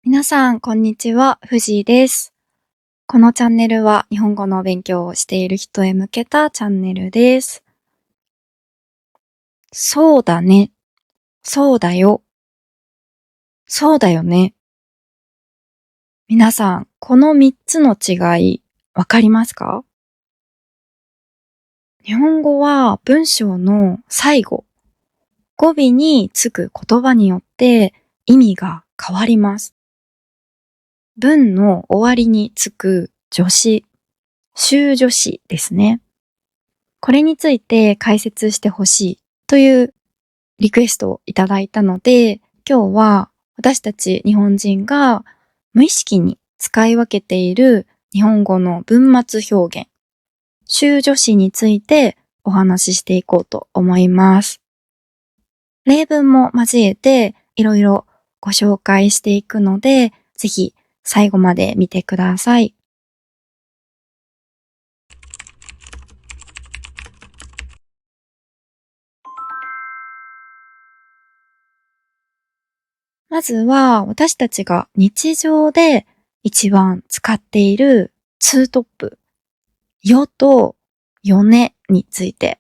皆さん、こんにちは。藤井です。このチャンネルは日本語の勉強をしている人へ向けたチャンネルです。そうだね。そうだよ。そうだよね。皆さん、この3つの違い、わかりますか？日本語は文章の最後、語尾につく言葉によって意味が変わります。文の終わりにつく助詞、修助詞ですね。これについて解説してほしいというリクエストをいただいたので、今日は私たち日本人が無意識に使い分けている日本語の文末表現、修助詞についてお話ししていこうと思います。例文も交えていろいろご紹介していくので、ぜひ最後まで見てください。まずは私たちが日常で一番使っているツートップ、よとよねについて。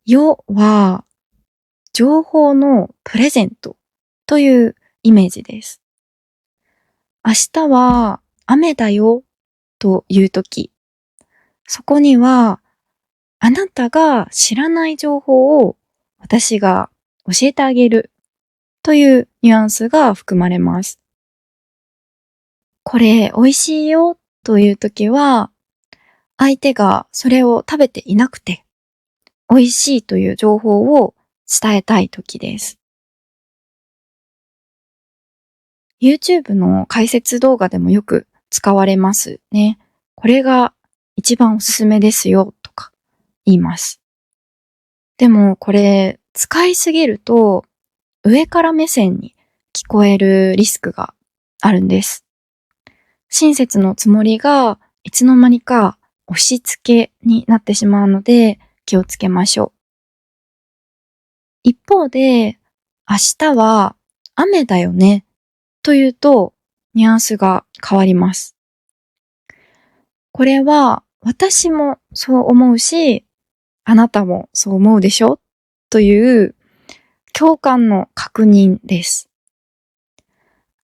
よは情報のプレゼントというイメージです。明日は雨だよというとき、そこにはあなたが知らない情報を私が教えてあげるというニュアンスが含まれます。これ美味しいよというときは、相手がそれを食べていなくて、美味しいという情報を伝えたいときです。YouTube の解説動画でもよく使われますね。これが一番おすすめですよとか言います。でもこれ使いすぎると上から目線に聞こえるリスクがあるんです。親切のつもりがいつの間にか押し付けになってしまうので気をつけましょう。一方で、明日は雨だよねというとニュアンスが変わります。これは私もそう思うし、あなたもそう思うでしょという共感の確認です。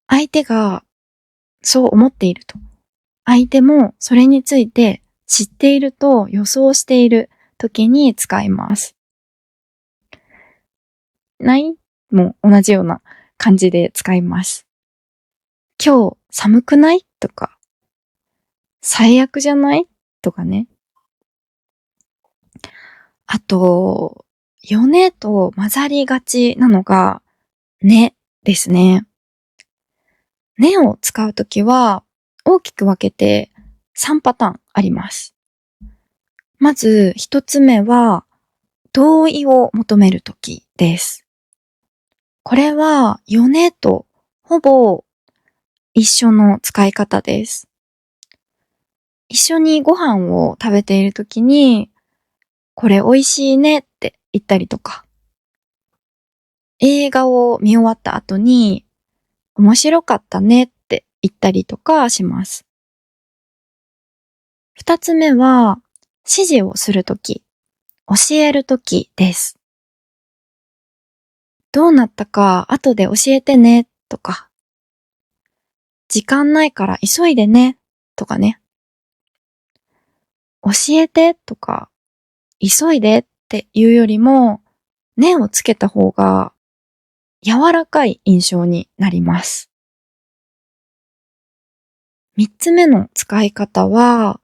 相手がそう思っていると。相手もそれについて知っていると予想している時に使います。ないも同じような感じで使います。今日寒くないとか、最悪じゃないとかね。あと、よねと混ざりがちなのが、ねですね。ねを使うときは、大きく分けて3パターンあります。まず、一つ目は、同意を求めるときです。これは、よねとほぼ一緒の使い方です。一緒にご飯を食べているときに、これ美味しいねって言ったりとか、映画を見終わった後に、面白かったねって言ったりとかします。二つ目は、指示をするとき、教えるときです。どうなったか後で教えてねとか、時間ないから急いでねとかね。教えてとか、急いでっていうよりも、ねをつけた方が柔らかい印象になります。三つ目の使い方は、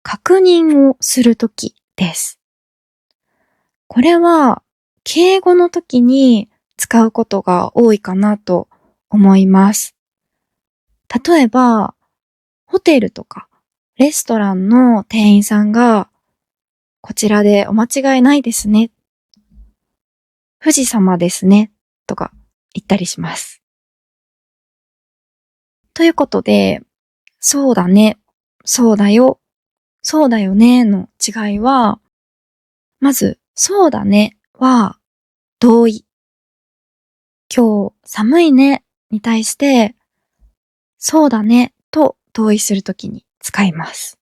確認をするときです。これは、敬語の時に使うことが多いかなと思います。例えば、ホテルとかレストランの店員さんが、こちらでお間違いないですね。富士様ですね。とか言ったりします。ということで、そうだね、そうだよ、そうだよねの違いは、まず、そうだねは同意。今日寒いねに対して、そうだねと同意するときに使います。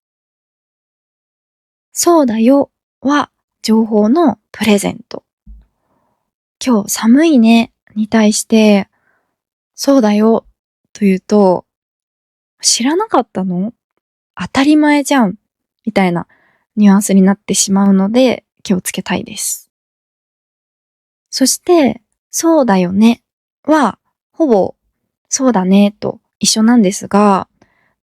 そうだよは情報のプレゼント。今日寒いねに対して、そうだよと言うと、知らなかったの？当たり前じゃんみたいなニュアンスになってしまうので気をつけたいです。そして、そうだよねは、ほぼ、そうだねと一緒なんですが、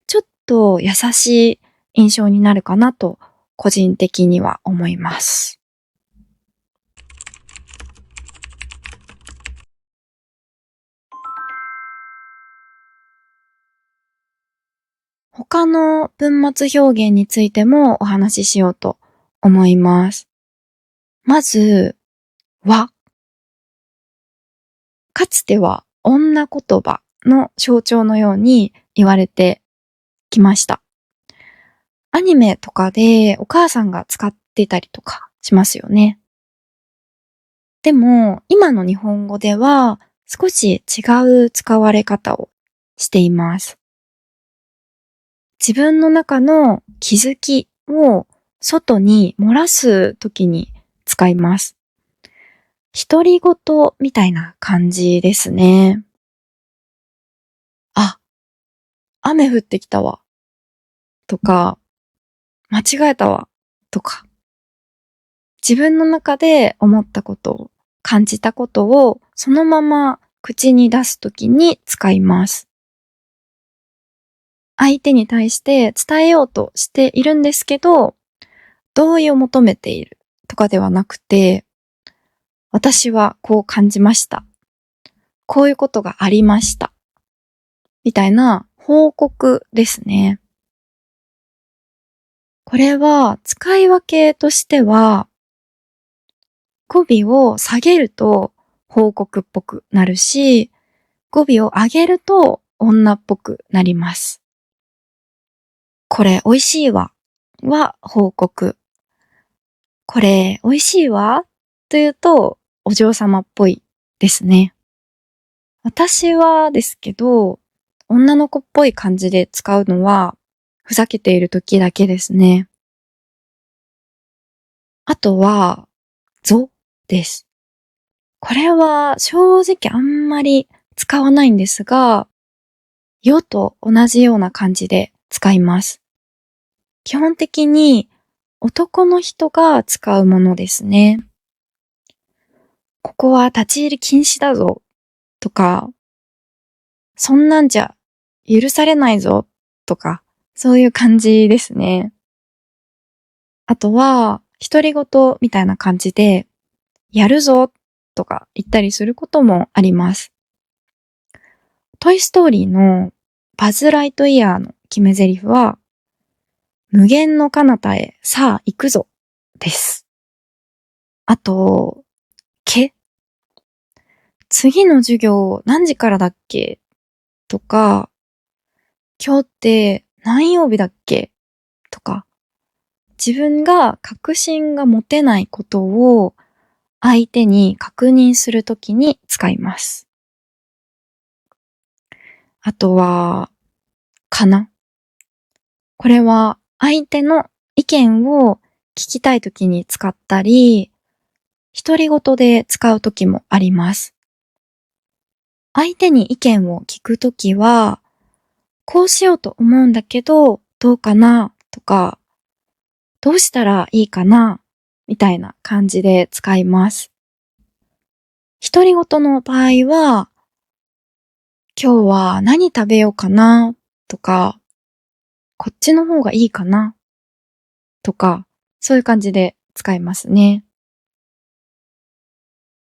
ちょっと優しい印象になるかなと、個人的には思います。他の文末表現についてもお話ししようと思います。まず、は。かつては女言葉の象徴のように言われてきました。アニメとかでお母さんが使ってたりとかしますよね。でも今の日本語では少し違う使われ方をしています。自分の中の気づきを外に漏らすときに使います。独り言みたいな感じですね。あ、雨降ってきたわ。とか、間違えたわ。とか。自分の中で思ったことを、感じたことをそのまま口に出すときに使います。相手に対して伝えようとしているんですけど、同意を求めているとかではなくて、私はこう感じました。こういうことがありました。みたいな報告ですね。これは使い分けとしては、語尾を下げると報告っぽくなるし、語尾を上げると女っぽくなります。これ美味しいわは報告。これ美味しいわというとお嬢様っぽいですね。私はですけど、女の子っぽい感じで使うのはふざけている時だけですね。あとは、ぞです。これは正直あんまり使わないんですが、よと同じような感じで使います。基本的に男の人が使うものですね。ここは立ち入り禁止だぞとか、そんなんじゃ許されないぞとか、そういう感じですね。あとは、独り言みたいな感じで、やるぞとか言ったりすることもあります。トイストーリーのバズ・ライトイヤーの決め台詞は、無限の彼方へさあ行くぞです。あと、次の授業何時からだっけとか、今日って何曜日だっけとか、自分が確信が持てないことを相手に確認するときに使います。あとは、かな。これは相手の意見を聞きたいときに使ったり、独り言で使うときもあります。相手に意見を聞くときは、こうしようと思うんだけど、どうかなとか、どうしたらいいかなみたいな感じで使います。独り言の場合は、今日は何食べようかなとか、こっちの方がいいかなとか、そういう感じで使いますね。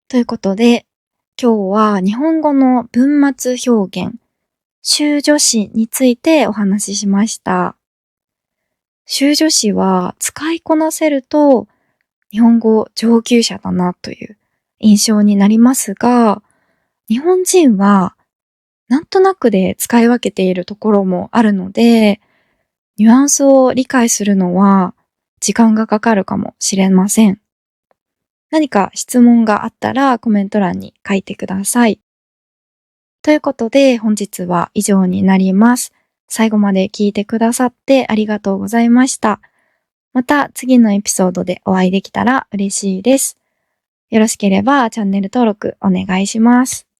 ということで、今日は日本語の文末表現、修助詞についてお話ししました。修助詞は使いこなせると日本語上級者だなという印象になりますが、日本人はなんとなくで使い分けているところもあるので、ニュアンスを理解するのは時間がかかるかもしれません。何か質問があったらコメント欄に書いてください。ということで本日は以上になります。最後まで聞いてくださってありがとうございました。また次のエピソードでお会いできたら嬉しいです。よろしければチャンネル登録お願いします。